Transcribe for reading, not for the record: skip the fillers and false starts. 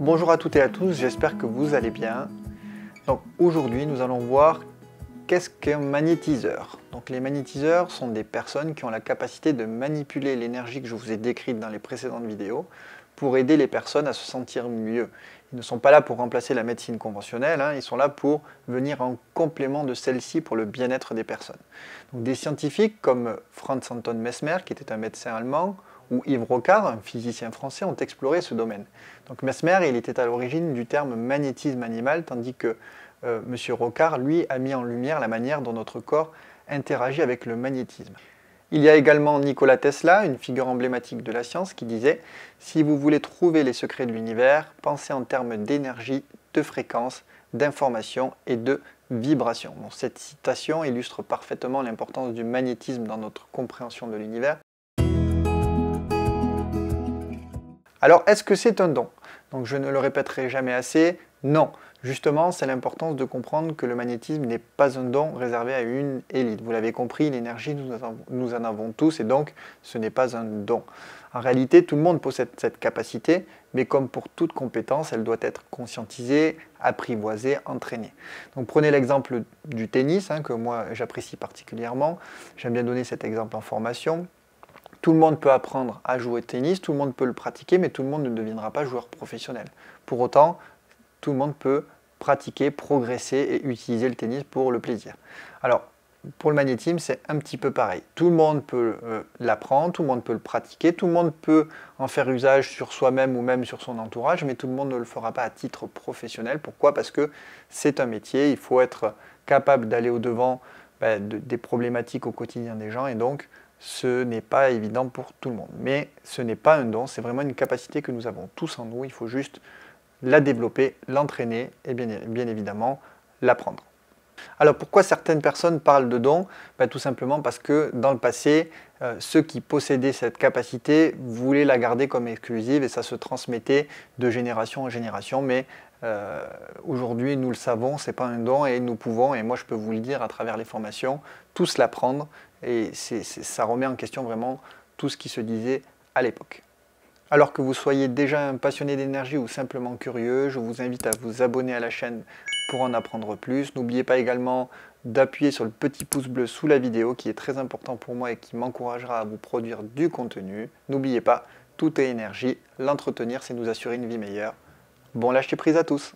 Bonjour à toutes et à tous, j'espère que vous allez bien. Donc aujourd'hui nous allons voir qu'est-ce qu'un magnétiseur. Donc les magnétiseurs sont des personnes qui ont la capacité de manipuler l'énergie que je vous ai décrite dans les précédentes vidéos pour aider les personnes à se sentir mieux. Ils ne sont pas là pour remplacer la médecine conventionnelle, ils sont là pour venir en complément de celle-ci pour le bien-être des personnes. Donc des scientifiques comme Franz Anton Mesmer, qui était un médecin allemand, ou Yves Rocard, un physicien français, ont exploré ce domaine. Donc Mesmer, il était à l'origine du terme magnétisme animal, tandis que M. Rocard, lui, a mis en lumière la manière dont notre corps interagit avec le magnétisme. Il y a également Nikola Tesla, une figure emblématique de la science, qui disait « Si vous voulez trouver les secrets de l'univers, pensez en termes d'énergie, de fréquence, d'information et de vibration ». Bon, cette citation illustre parfaitement l'importance du magnétisme dans notre compréhension de l'univers. Alors, est-ce que c'est un don? Donc, je ne le répéterai jamais assez, non. Justement, c'est l'importance de comprendre que le magnétisme n'est pas un don réservé à une élite. Vous l'avez compris, l'énergie, nous en avons tous et donc ce n'est pas un don. En réalité, tout le monde possède cette capacité, mais comme pour toute compétence, elle doit être conscientisée, apprivoisée, entraînée. Donc prenez l'exemple du tennis, que moi j'apprécie particulièrement. J'aime bien donner cet exemple en formation. Tout le monde peut apprendre à jouer au tennis, tout le monde peut le pratiquer, mais tout le monde ne deviendra pas joueur professionnel. Pour autant, tout le monde peut pratiquer, progresser et utiliser le tennis pour le plaisir. Alors, pour le magnétisme, c'est un petit peu pareil. Tout le monde peut l'apprendre, tout le monde peut le pratiquer, tout le monde peut en faire usage sur soi-même ou même sur son entourage, mais tout le monde ne le fera pas à titre professionnel. Pourquoi? Parce que c'est un métier, il faut être capable d'aller au-devant des problématiques au quotidien des gens, et donc ce n'est pas évident pour tout le monde. Mais ce n'est pas un don, c'est vraiment une capacité que nous avons tous en nous, il faut juste la développer, l'entraîner et bien évidemment l'apprendre. Alors pourquoi certaines personnes parlent de dons? Tout simplement parce que dans le passé, ceux qui possédaient cette capacité voulaient la garder comme exclusive et ça se transmettait de génération en génération, mais aujourd'hui nous le savons, ce n'est pas un don et nous pouvons, et moi je peux vous le dire à travers les formations, tous l'apprendre et ça remet en question vraiment tout ce qui se disait à l'époque. Alors que vous soyez déjà un passionné d'énergie ou simplement curieux, je vous invite à vous abonner à la chaîne pour en apprendre plus. N'oubliez pas également d'appuyer sur le petit pouce bleu sous la vidéo qui est très important pour moi et qui m'encouragera à vous produire du contenu. N'oubliez pas, tout est énergie, l'entretenir c'est nous assurer une vie meilleure. Bon lâcher prise à tous!